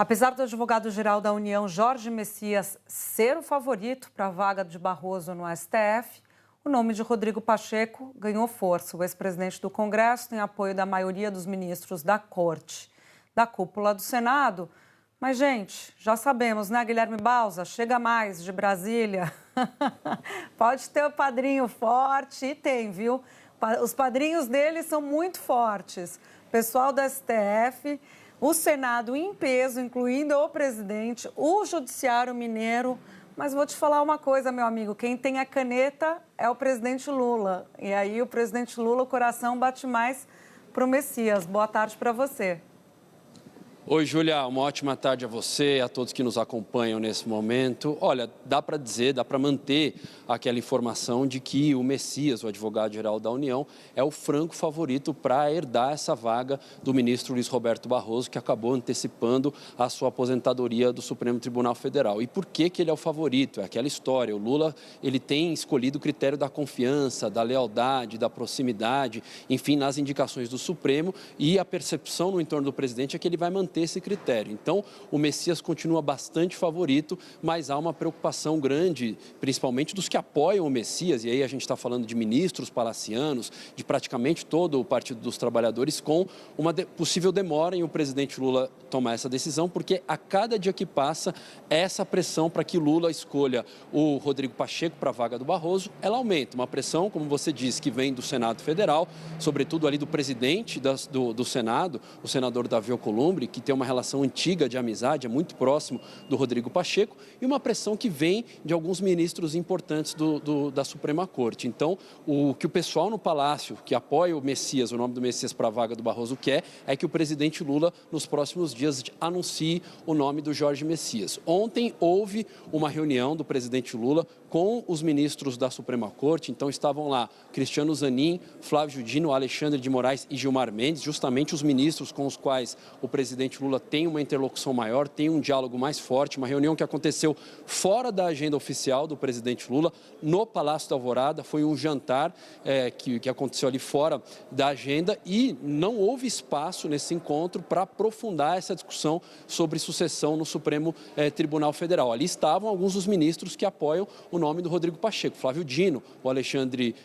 Apesar do advogado-geral da União, Jorge Messias, ser o favorito para a vaga de Barroso no STF, o nome de Rodrigo Pacheco ganhou força. O ex-presidente do Congresso tem apoio da maioria dos ministros da Corte, da cúpula do Senado. Mas, gente, já sabemos, né, Guilherme Bausa? Chega mais de Brasília. Pode ter o padrinho forte, e tem, viu? Os padrinhos dele são muito fortes. Pessoal do STF, o Senado em peso, incluindo o presidente, o Judiciário Mineiro. Mas vou te falar uma coisa, meu amigo, quem tem a caneta é o presidente Lula. E aí o presidente Lula, o coração bate mais pro Messias. Boa tarde para você. Oi, Júlia, uma ótima tarde a você e a todos que nos acompanham nesse momento. Olha, dá para dizer, dá para manter aquela informação de que o Messias, o advogado-geral da União, é o franco favorito para herdar essa vaga do ministro Luiz Roberto Barroso, que acabou antecipando a sua aposentadoria do Supremo Tribunal Federal. E por que que ele é o favorito? É aquela história, o Lula ele tem escolhido o critério da confiança, da lealdade, da proximidade, enfim, nas indicações do Supremo, e a percepção no entorno do presidente é que ele vai manter esse critério. Então, o Messias continua bastante favorito, mas há uma preocupação grande, principalmente dos que apoiam o Messias, e aí a gente está falando de ministros palacianos, de praticamente todo o Partido dos Trabalhadores, com uma possível demora em o presidente Lula tomar essa decisão, porque a cada dia que passa, essa pressão para que Lula escolha o Rodrigo Pacheco para a vaga do Barroso, ela aumenta. Uma pressão, como você disse, que vem do Senado Federal, sobretudo ali do presidente do Senado, o senador Davi Alcolumbre, que tem uma relação antiga de amizade, é muito próximo do Rodrigo Pacheco, e uma pressão que vem de alguns ministros importantes da Suprema Corte. Então, o que o pessoal no Palácio, que apoia o Messias, o nome do Messias para a vaga do Barroso, quer é que o presidente Lula, nos próximos dias, anuncie o nome do Jorge Messias. Ontem houve uma reunião do presidente Lula com os ministros da Suprema Corte, então estavam lá Cristiano Zanin, Flávio Dino, Alexandre de Moraes e Gilmar Mendes, justamente os ministros com os quais o presidente Lula tem uma interlocução maior, tem um diálogo mais forte, uma reunião que aconteceu fora da agenda oficial do presidente Lula, no Palácio da Alvorada, foi um jantar que aconteceu ali fora da agenda e não houve espaço nesse encontro para aprofundar essa discussão sobre sucessão no Supremo Tribunal Federal. Ali estavam alguns dos ministros que apoiam o nome do Rodrigo Pacheco, Flávio Dino, o Alexandre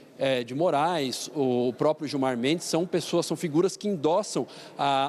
de Moraes, o próprio Gilmar Mendes, são figuras que endossam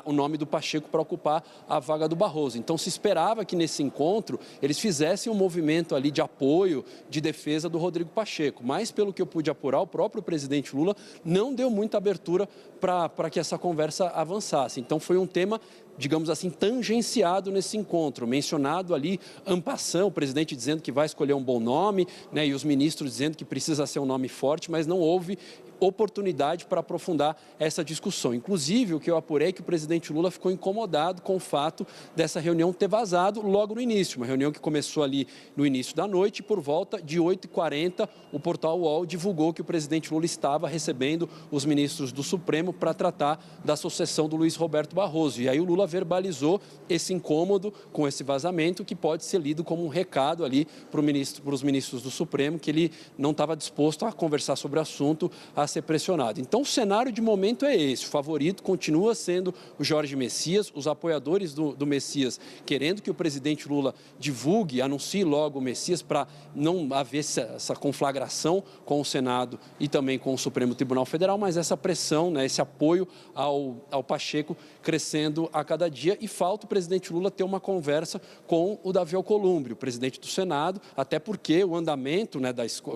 o nome do Pacheco para ocupar a vaga do Barroso. Então se esperava que nesse encontro eles fizessem um movimento ali de apoio, de defesa do Rodrigo Pacheco, mas pelo que eu pude apurar, o próprio presidente Lula não deu muita abertura para que essa conversa avançasse. Então foi um tema, digamos assim, tangenciado nesse encontro, mencionado ali en passant, o presidente dizendo que vai escolher um bom nome, né, e os ministros dizendo que precisa ser um nome forte, mas não houve oportunidade para aprofundar essa discussão. Inclusive, o que eu apurei é que o presidente Lula ficou incomodado com o fato dessa reunião ter vazado logo no início, uma reunião que começou ali no início da noite e por volta de 8h40 o portal UOL divulgou que o presidente Lula estava recebendo os ministros do Supremo para tratar da sucessão do Luiz Roberto Barroso. E aí o Lula verbalizou esse incômodo com esse vazamento, que pode ser lido como um recado ali para os ministros do Supremo, que ele não estava disposto a conversar sobre o assunto, a ser pressionado. Então, o cenário de momento é esse. O favorito continua sendo o Jorge Messias, os apoiadores do Messias querendo que o presidente Lula divulgue, anuncie logo o Messias para não haver essa conflagração com o Senado e também com o Supremo Tribunal Federal, mas essa pressão, né, esse apoio ao Pacheco crescendo a cada dia, e falta o presidente Lula ter uma conversa com o Davi Alcolumbre, o presidente do Senado, até porque o andamento, né,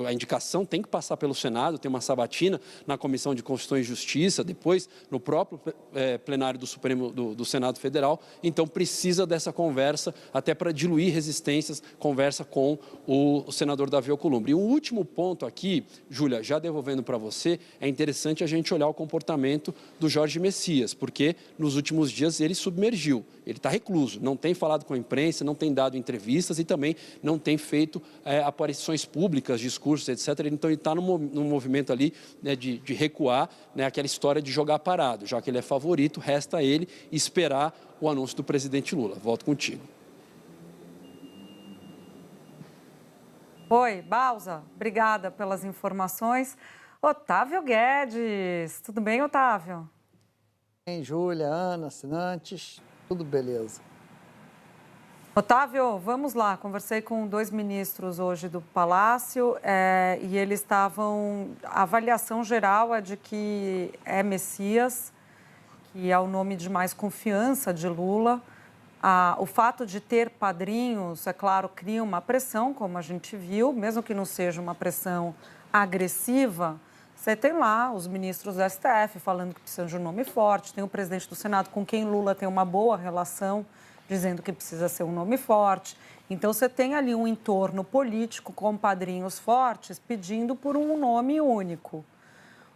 a indicação tem que passar pelo Senado, tem uma sabatina na Comissão de Constituição e Justiça, depois no próprio plenário do Supremo do Senado Federal, então precisa dessa conversa até para diluir resistências, conversa com o senador Davi Alcolumbre. E um último ponto aqui, Júlia, já devolvendo para você, é interessante a gente olhar o comportamento do Jorge Messias, porque nos últimos dias ele submergiu, ele está recluso, não tem falado com a imprensa, não tem dado entrevistas e também não tem feito aparições públicas, discursos, etc. Então ele está num movimento ali, né, de recuar, né, aquela história de jogar parado. Já que ele é favorito, resta a ele esperar o anúncio do presidente Lula. Volto contigo. Oi, Bausa, obrigada pelas informações. Otávio Guedes, tudo bem, Otávio? Bem, Júlia, Ana, assinantes, tudo beleza. Otávio, vamos lá. Conversei com 2 ministros hoje do Palácio e eles estavam... A avaliação geral é de que é Messias, que é o nome de mais confiança de Lula. O fato de ter padrinhos, é claro, cria uma pressão, como a gente viu, mesmo que não seja uma pressão agressiva. Você tem lá os ministros do STF falando que precisam de um nome forte, tem o presidente do Senado com quem Lula tem uma boa relação, dizendo que precisa ser um nome forte. Então, você tem ali um entorno político com padrinhos fortes pedindo por um nome único.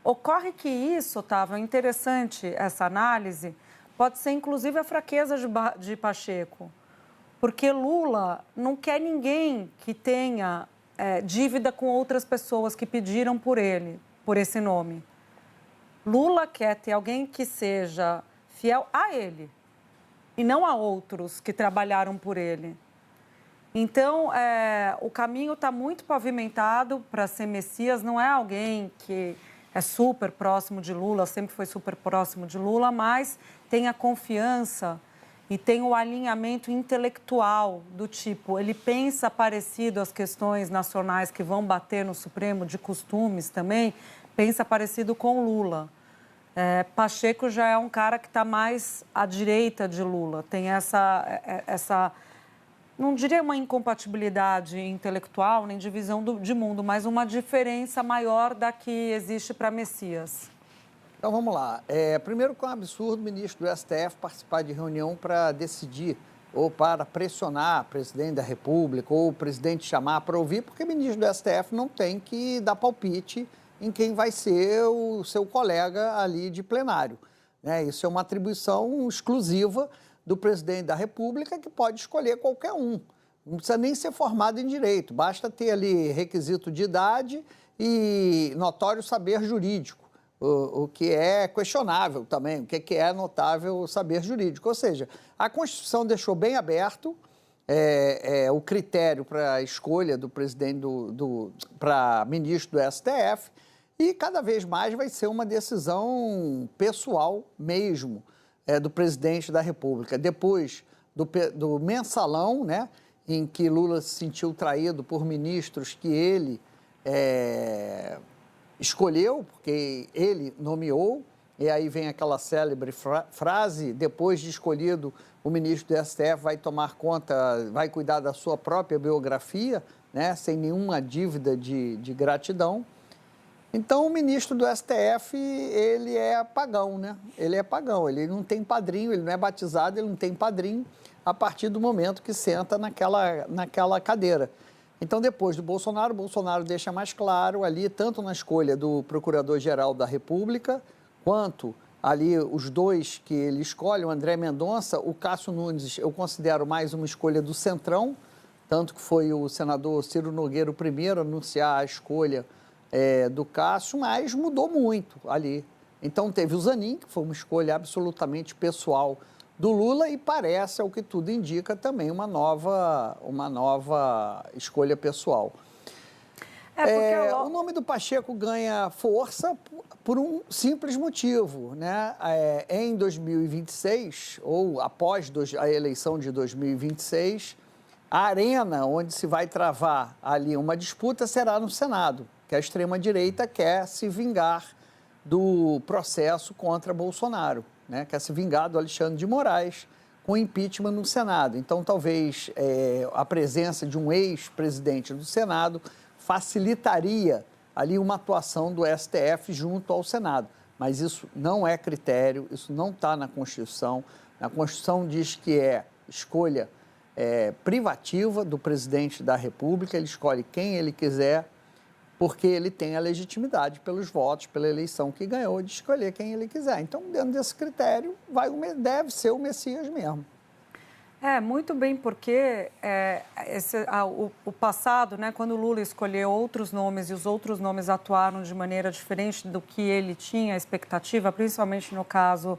Ocorre que isso, Otávio, é interessante essa análise, pode ser inclusive a fraqueza de Pacheco, porque Lula não quer ninguém que tenha dívida com outras pessoas que pediram por ele, por esse nome. Lula quer ter alguém que seja fiel a ele e não a outros que trabalharam por ele. Então, o caminho está muito pavimentado para ser Messias, não é alguém que é super próximo de Lula, sempre foi super próximo de Lula, mas tem a confiança e tem o alinhamento intelectual do tipo, ele pensa parecido às questões nacionais que vão bater no Supremo, de costumes também, pensa parecido com Lula. Pacheco já é um cara que está mais à direita de Lula, tem essa, não diria uma incompatibilidade intelectual, nem de visão de mundo, mas uma diferença maior da que existe para Messias. Então, vamos lá. Primeiro, que é um absurdo o ministro do STF participar de reunião para decidir ou para pressionar o presidente da República ou o presidente chamar para ouvir, porque o ministro do STF não tem que dar palpite em quem vai ser o seu colega ali de plenário, né? Isso é uma atribuição exclusiva do presidente da República, que pode escolher qualquer um. Não precisa nem ser formado em direito, basta ter ali requisito de idade e notório saber jurídico, o que é questionável também, o que é notável saber jurídico. Ou seja, a Constituição deixou bem aberto o critério para a escolha do presidente para ministro do STF, e cada vez mais vai ser uma decisão pessoal mesmo do presidente da República. Depois do mensalão, né, em que Lula se sentiu traído por ministros que ele escolheu, porque ele nomeou, e aí vem aquela célebre frase, depois de escolhido, o ministro do STF vai tomar conta, vai cuidar da sua própria biografia, né, sem nenhuma dívida de gratidão. Então, o ministro do STF, ele é pagão, né? Ele é pagão, ele não tem padrinho, ele não é batizado, ele não tem padrinho a partir do momento que senta naquela cadeira. Então, depois do Bolsonaro, o Bolsonaro deixa mais claro ali, tanto na escolha do Procurador-Geral da República, quanto ali os dois que ele escolhe, o André Mendonça, o Cássio Nunes, eu considero mais uma escolha do Centrão, tanto que foi o senador Ciro Nogueira o primeiro a anunciar a escolha do Cássio, mas mudou muito ali. Então, teve o Zanin, que foi uma escolha absolutamente pessoal do Lula, e parece, ao que tudo indica, também uma nova escolha pessoal. O nome do Pacheco ganha força por um simples motivo, né? Em 2026, ou após a eleição de 2026, a arena onde se vai travar ali uma disputa será no Senado, que a extrema-direita quer se vingar do processo contra Bolsonaro, né? Quer se vingar do Alexandre de Moraes com impeachment no Senado. Então, talvez a presença de um ex-presidente do Senado facilitaria ali uma atuação do STF junto ao Senado. Mas isso não é critério, isso não está na Constituição. A Constituição diz que é escolha privativa do presidente da República, ele escolhe quem ele quiser, porque ele tem a legitimidade pelos votos, pela eleição que ganhou, de escolher quem ele quiser. Então, dentro desse critério, deve ser o Messias mesmo. Muito bem, porque o passado, né, quando o Lula escolheu outros nomes e os outros nomes atuaram de maneira diferente do que ele tinha a expectativa, principalmente no caso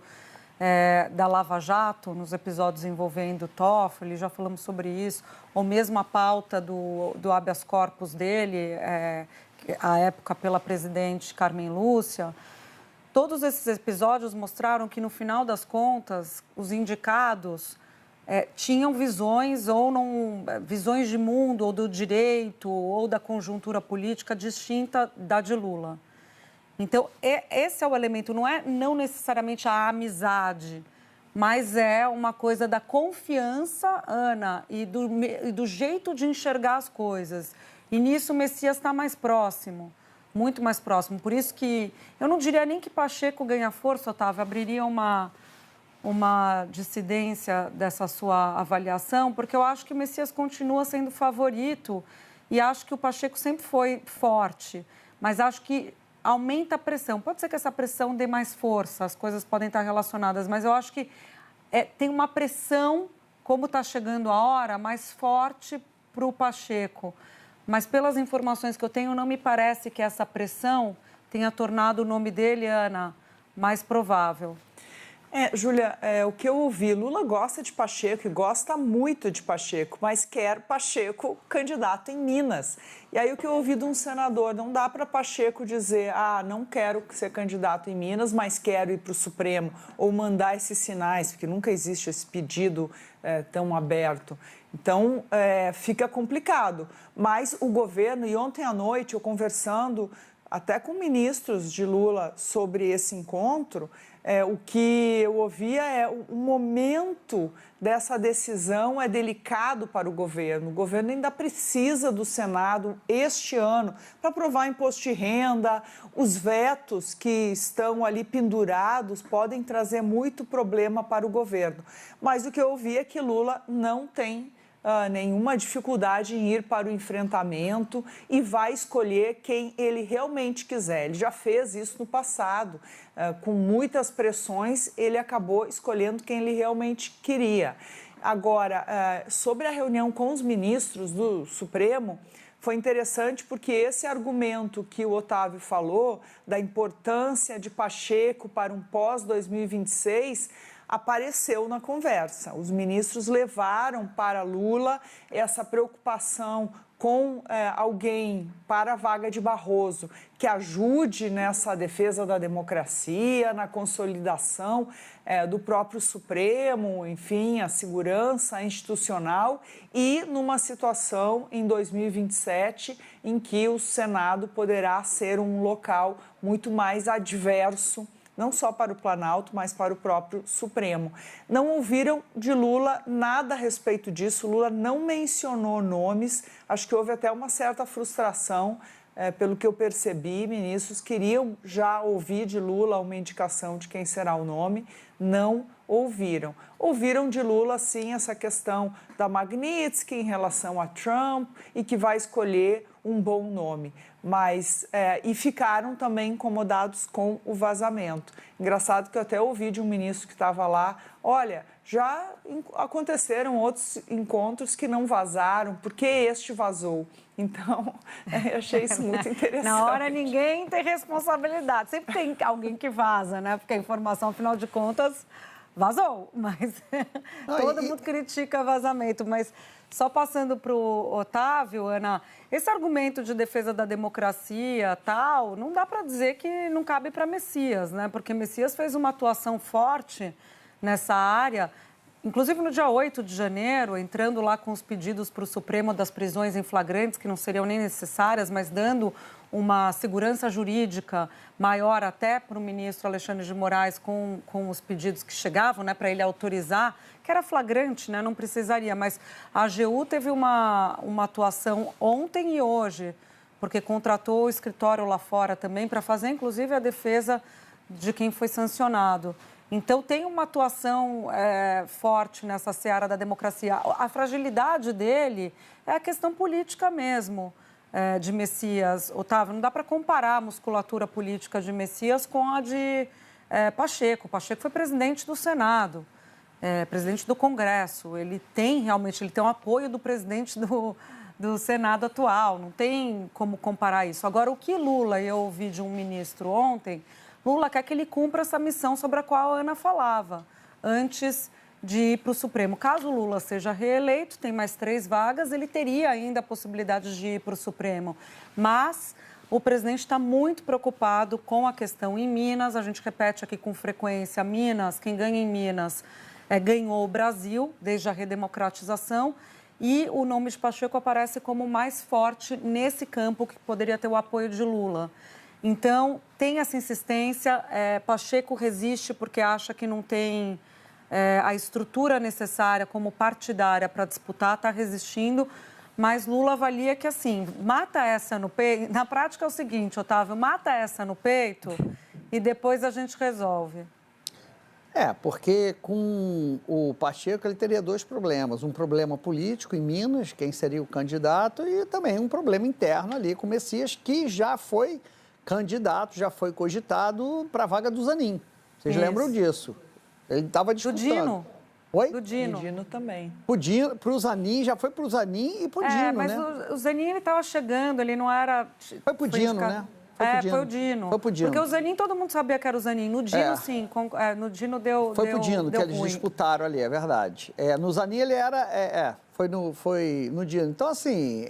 da Lava Jato, nos episódios envolvendo Toffoli, já falamos sobre isso, ou mesmo a pauta do habeas corpus dele, à época pela presidente Carmen Lúcia. Todos esses episódios mostraram que, no final das contas, os indicados tinham visões ou não visões de mundo ou do direito ou da conjuntura política distinta da de Lula. Então, esse é o elemento, não necessariamente a amizade, mas é uma coisa da confiança, Ana, e do jeito de enxergar as coisas. E nisso o Messias está mais próximo, muito mais próximo. Por isso que eu não diria nem que Pacheco ganha força, Otávio, abriria uma dissidência dessa sua avaliação, porque eu acho que o Messias continua sendo favorito e acho que o Pacheco sempre foi forte, mas acho que aumenta a pressão. Pode ser que essa pressão dê mais força, as coisas podem estar relacionadas, mas eu acho que tem uma pressão, como está chegando a hora, mais forte para o Pacheco. Mas pelas informações que eu tenho, não me parece que essa pressão tenha tornado o nome dele, Ana, mais provável. Júlia, o que eu ouvi, Lula gosta de Pacheco e gosta muito de Pacheco, mas quer Pacheco candidato em Minas. E aí o que eu ouvi de um senador, não dá para Pacheco dizer, não quero ser candidato em Minas, mas quero ir para o Supremo, ou mandar esses sinais, porque nunca existe esse pedido tão aberto. Então, fica complicado. Mas o governo, e ontem à noite eu conversando até com ministros de Lula sobre esse encontro, o que eu ouvia o momento dessa decisão é delicado para o governo. O governo ainda precisa do Senado este ano para aprovar imposto de renda. Os vetos que estão ali pendurados podem trazer muito problema para o governo. Mas o que eu ouvi é que Lula não tem nenhuma dificuldade em ir para o enfrentamento e vai escolher quem ele realmente quiser. Ele já fez isso no passado, com muitas pressões, ele acabou escolhendo quem ele realmente queria. Agora, sobre a reunião com os ministros do Supremo, foi interessante porque esse argumento que o Otávio falou, da importância de Pacheco para um pós-2026, apareceu na conversa. Os ministros levaram para Lula essa preocupação com alguém para a vaga de Barroso que ajude nessa defesa da democracia, na consolidação do próprio Supremo, enfim, a segurança institucional e numa situação em 2027 em que o Senado poderá ser um local muito mais adverso, não só para o Planalto, mas para o próprio Supremo. Não ouviram de Lula nada a respeito disso, Lula não mencionou nomes, acho que houve até uma certa frustração, pelo que eu percebi, ministros queriam já ouvir de Lula uma indicação de quem será o nome, não ouviram. Ouviram de Lula, sim, essa questão da Magnitsky em relação a Trump e que vai escolher um bom nome, e ficaram também incomodados com o vazamento. Engraçado que eu até ouvi de um ministro que estava lá, olha, já aconteceram outros encontros que não vazaram, por que este vazou? Então, eu achei isso muito interessante. Na hora ninguém tem responsabilidade, sempre tem alguém que vaza, né? Porque a informação, afinal de contas, vazou, mas todo mundo critica vazamento, mas só passando para o Otávio, Ana, esse argumento de defesa da democracia, tal, não dá para dizer que não cabe para Messias, né? Porque Messias fez uma atuação forte nessa área, inclusive no dia 8 de janeiro, entrando lá com os pedidos para o Supremo das prisões em flagrantes, que não seriam nem necessárias, mas dando uma segurança jurídica maior até para o ministro Alexandre de Moraes com os pedidos que chegavam, né, para ele autorizar, que era flagrante, né, não precisaria, mas a AGU teve uma atuação ontem e hoje, porque contratou o escritório lá fora também para fazer, inclusive, a defesa de quem foi sancionado. Então, tem uma atuação forte nessa seara da democracia. A fragilidade dele é a questão política mesmo, de Messias. Otávio, não dá para comparar a musculatura política de Messias com a de Pacheco. Pacheco foi presidente do Senado, presidente do Congresso. Ele tem o apoio do presidente do Senado atual. Não tem como comparar isso. Agora, o que Lula, eu ouvi de um ministro ontem, Lula quer que ele cumpra essa missão sobre a qual a Ana falava, antes de ir para o Supremo. Caso Lula seja reeleito, tem mais 3 vagas, ele teria ainda a possibilidade de ir para o Supremo. Mas o presidente está muito preocupado com a questão em Minas. A gente repete aqui com frequência, Minas, quem ganha em Minas ganhou o Brasil desde a redemocratização e o nome de Pacheco aparece como mais forte nesse campo que poderia ter o apoio de Lula. Então, tem essa insistência, Pacheco resiste porque acha que não tem a estrutura necessária como partidária para disputar, está resistindo, mas Lula avalia que, assim, mata essa no peito. Na prática é o seguinte, Otávio, mata essa no peito e depois a gente resolve. Porque com o Pacheco ele teria dois problemas. Um problema político em Minas, quem seria o candidato, e também um problema interno ali com o Messias, que já foi candidato, já foi cogitado para a vaga do Zanin. Vocês lembram disso? Ele estava disputando. Do Dino. Oi? Do Dino. O Dino também. Para o Zanin, já foi para o Zanin e para o Dino, mas né? o Zanin ele estava chegando, ele não era... Foi para o Dino, né? Foi o Dino. Foi pro Dino. Porque o Zanin, todo mundo sabia que era o Zanin. No Dino, sim. No Dino deu Foi pro Dino que eles ruim. disputaram ali, é verdade. No Zanin ele era... Foi no Dino. Então, assim,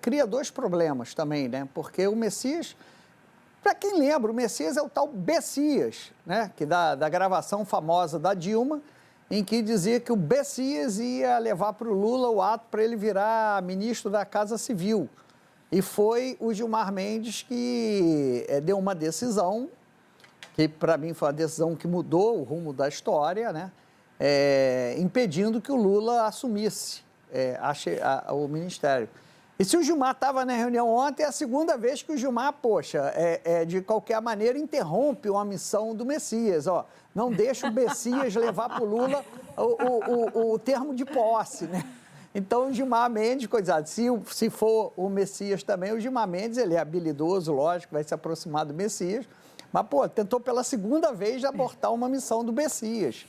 cria dois problemas também, né? Porque o Messias... Para quem lembra, o Messias é o tal Bessias, né? Que da gravação famosa da Dilma, em que dizia que o Bessias ia levar para o Lula o ato para ele virar ministro da Casa Civil. E foi o Gilmar Mendes que deu uma decisão, que para mim foi uma decisão que mudou o rumo da história, né? Impedindo que o Lula assumisse o ministério. E se o Gilmar estava na reunião ontem, é a segunda vez que o Gilmar, de qualquer maneira, interrompe uma missão do Messias. Não deixa o Messias levar para o Lula o termo de posse, né? Então, o Gilmar Mendes, coitado, se for o Messias também, o Gilmar Mendes, ele é habilidoso, lógico, vai se aproximar do Messias, mas, tentou pela segunda vez abortar uma missão do Messias.